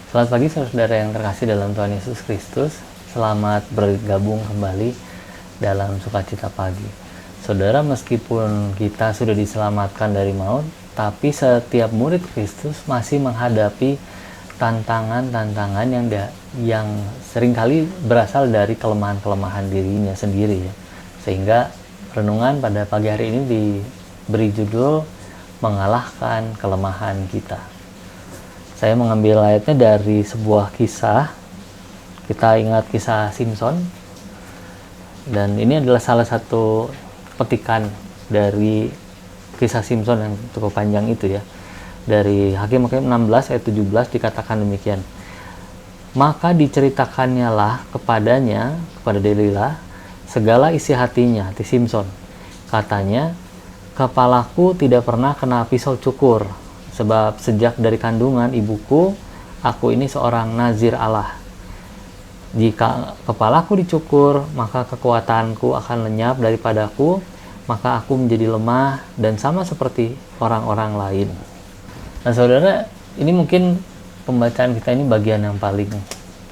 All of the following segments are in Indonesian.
Selamat pagi saudara yang terkasih dalam Tuhan Yesus Kristus. Selamat bergabung kembali dalam sukacita pagi. Saudara, meskipun kita sudah diselamatkan dari maut, tapi setiap murid Kristus masih menghadapi tantangan-tantangan yang seringkali berasal dari kelemahan-kelemahan dirinya sendiri ya. Sehingga renungan pada pagi hari ini diberi judul mengalahkan kelemahan kita. Saya mengambil ayatnya dari sebuah kisah. Kita ingat kisah Simpson, dan ini adalah salah satu petikan dari kisah Simpson yang cukup panjang itu ya. Dari Hakim-Hakim 16 ayat 17 dikatakan demikian. Maka diceritakannya lah kepada Delila, segala isi hatinya, hati Simpson. Katanya, kepalaku tidak pernah kena pisau cukur, sebab sejak dari kandungan ibuku, aku ini seorang nazir Allah. Jika kepalaku dicukur, maka kekuatanku akan lenyap daripadaku, maka aku menjadi lemah dan sama seperti orang-orang lain. Nah saudara, ini mungkin pembacaan kita ini bagian yang paling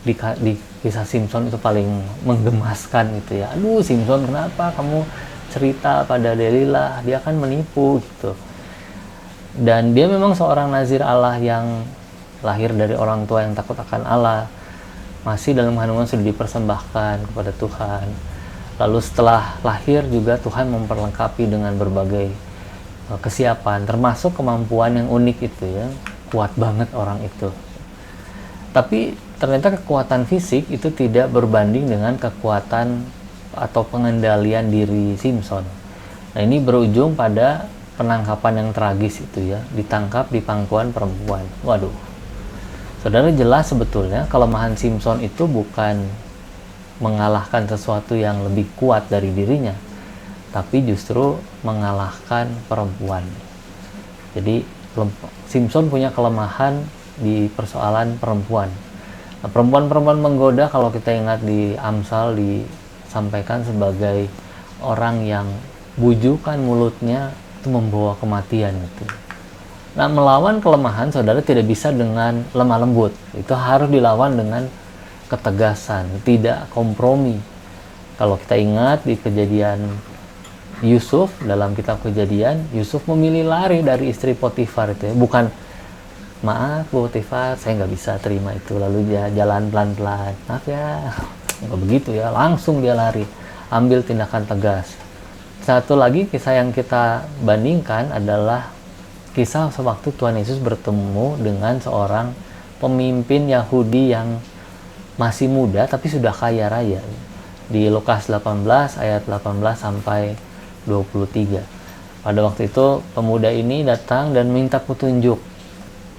di kisah Simpson itu paling menggemaskan gitu ya. Aduh Simpson, kenapa kamu cerita pada Delila, dia akan menipu gitu. Dan dia memang seorang nazir Allah yang lahir dari orang tua yang takut akan Allah, masih dalam kandungan sudah dipersembahkan kepada Tuhan. Lalu setelah lahir juga Tuhan memperlengkapi dengan berbagai kesiapan, termasuk kemampuan yang unik itu ya, kuat banget orang itu. Tapi ternyata kekuatan fisik itu tidak berbanding dengan kekuatan atau pengendalian diri Simpson. Nah ini berujung pada penangkapan yang tragis itu ya, ditangkap di pangkuan perempuan. Waduh, saudara, jelas sebetulnya kelemahan Simpson itu bukan mengalahkan sesuatu yang lebih kuat dari dirinya, tapi justru mengalahkan perempuan. Jadi Simpson punya kelemahan di persoalan perempuan. Nah, perempuan-perempuan menggoda, kalau kita ingat di Amsal disampaikan sebagai orang yang bujukan mulutnya itu membawa kematian itu. Nah, melawan kelemahan saudara tidak bisa dengan lemah lembut. Itu harus dilawan dengan ketegasan, tidak kompromi. Kalau kita ingat di kejadian Yusuf, dalam kitab Kejadian, Yusuf memilih lari dari istri Potifar itu ya. Bukan, maaf Potifar, saya nggak bisa terima itu, lalu dia jalan pelan-pelan, maaf ya, nggak begitu ya, langsung dia lari, ambil tindakan tegas. Satu lagi kisah yang kita bandingkan adalah kisah sewaktu Tuhan Yesus bertemu dengan seorang pemimpin Yahudi yang masih muda tapi sudah kaya raya. Di Lukas 18 ayat 18 sampai 23. Pada waktu itu pemuda ini datang dan minta petunjuk.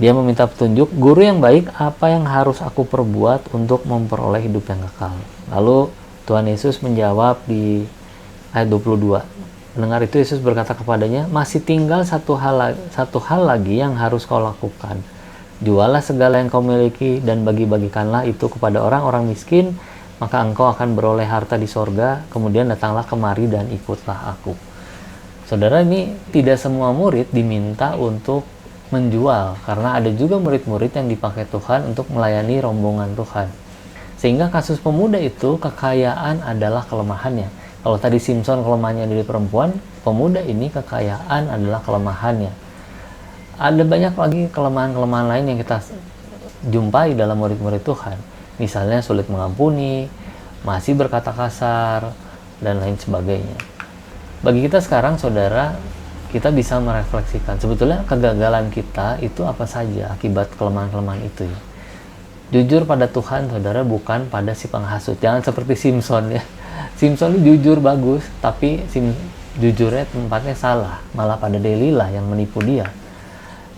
Dia meminta petunjuk, guru yang baik, apa yang harus aku perbuat untuk memperoleh hidup yang kekal? Lalu Tuhan Yesus menjawab di ayat 22. Mendengar itu Yesus berkata kepadanya, masih tinggal satu hal lagi yang harus kau lakukan. Jualah segala yang kau miliki dan bagi-bagikanlah itu kepada orang-orang miskin, maka engkau akan beroleh harta di sorga, kemudian datanglah kemari dan ikutlah aku. Saudara, ini tidak semua murid diminta untuk menjual, karena ada juga murid-murid yang dipakai Tuhan untuk melayani rombongan Tuhan. Sehingga kasus pemuda itu, kekayaan adalah kelemahannya. Kalau tadi Simpson kelemahannya dari perempuan, pemuda ini kekayaan adalah kelemahannya. Ada banyak lagi kelemahan-kelemahan lain yang kita jumpai dalam murid-murid Tuhan. Misalnya sulit mengampuni, masih berkata kasar, dan lain sebagainya. Bagi kita sekarang, saudara, kita bisa merefleksikan sebetulnya kegagalan kita itu apa saja akibat kelemahan-kelemahan itu ya. Jujur pada Tuhan, saudara, bukan pada si penghasut. Jangan seperti Simpson ya. Simpson itu jujur bagus, tapi jujurnya tempatnya salah, malah pada Delila yang menipu dia.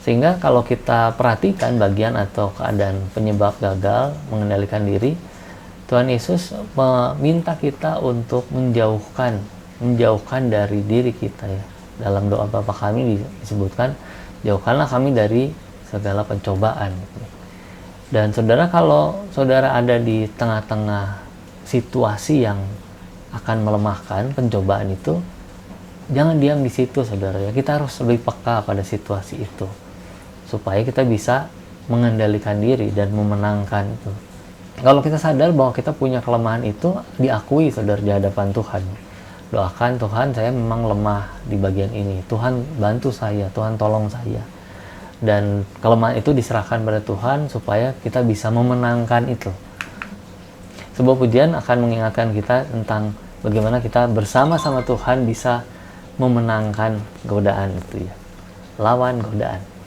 Sehingga kalau kita perhatikan bagian atau keadaan penyebab gagal mengendalikan diri, Tuhan Yesus meminta kita untuk menjauhkan dari diri kita ya. Dalam doa Bapa kami disebutkan, jauhkanlah kami dari segala pencobaan. Dan saudara, kalau saudara ada di tengah-tengah situasi yang akan melemahkan pencobaan itu, jangan diam di situ saudara ya. Kita harus lebih peka pada situasi itu supaya kita bisa mengendalikan diri dan memenangkan itu. Kalau kita sadar bahwa kita punya kelemahan itu, diakui saudara di hadapan Tuhan. Doakan, Tuhan saya memang lemah di bagian ini, Tuhan bantu saya, Tuhan tolong saya. Dan kelemahan itu diserahkan pada Tuhan supaya kita bisa memenangkan itu. Sebuah pujian akan mengingatkan kita tentang bagaimana kita bersama-sama Tuhan bisa memenangkan godaan itu ya. Lawan godaan.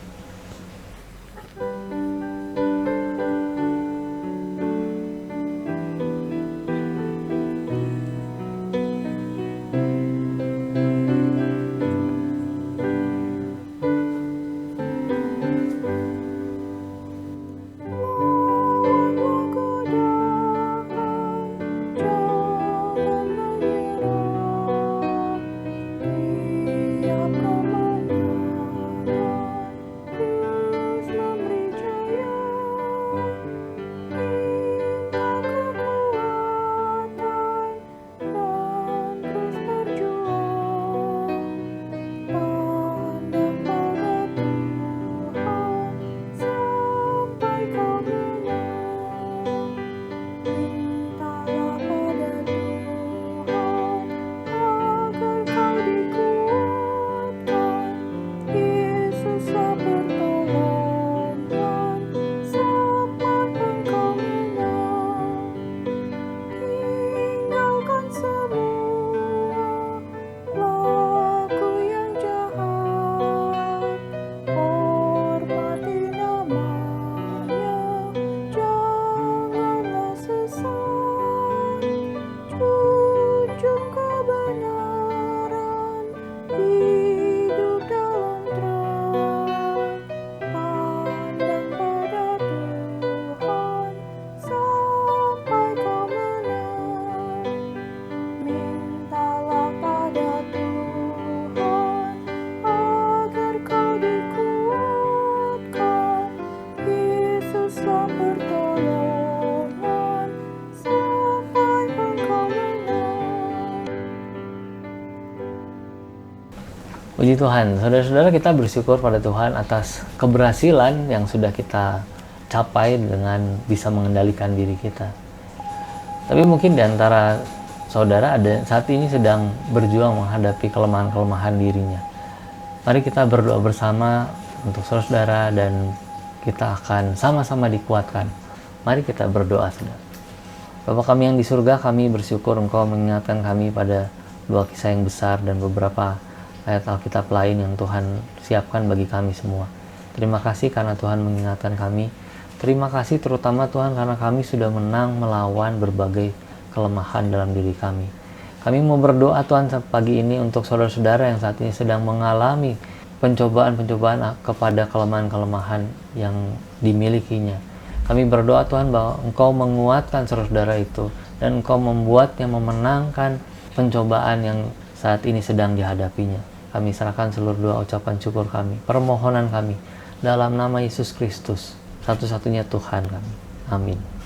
Puji Tuhan, saudara-saudara, kita bersyukur pada Tuhan atas keberhasilan yang sudah kita capai dengan bisa mengendalikan diri kita. Tapi mungkin di antara saudara ada saat ini sedang berjuang menghadapi kelemahan-kelemahan dirinya. Mari kita berdoa bersama untuk saudara-saudara dan kita akan sama-sama dikuatkan. Mari kita berdoa, saudara. Bapa kami yang di surga, kami bersyukur Engkau mengingatkan kami pada dua kisah yang besar dan beberapa ayat Alkitab lain yang Tuhan siapkan bagi kami semua. Terima kasih karena Tuhan mengingatkan kami. Terima kasih terutama Tuhan karena kami sudah menang melawan berbagai kelemahan dalam diri kami. Kami mau berdoa Tuhan pagi ini untuk saudara-saudara yang saat ini sedang mengalami pencobaan-pencobaan kepada kelemahan-kelemahan yang dimilikinya. Kami berdoa Tuhan bahwa Engkau menguatkan saudara-saudara itu dan Engkau membuatnya memenangkan pencobaan yang saat ini sedang dihadapinya. Kami serahkan seluruh doa, ucapan syukur kami, permohonan kami dalam nama Yesus Kristus, satu-satunya Tuhan kami. Amin.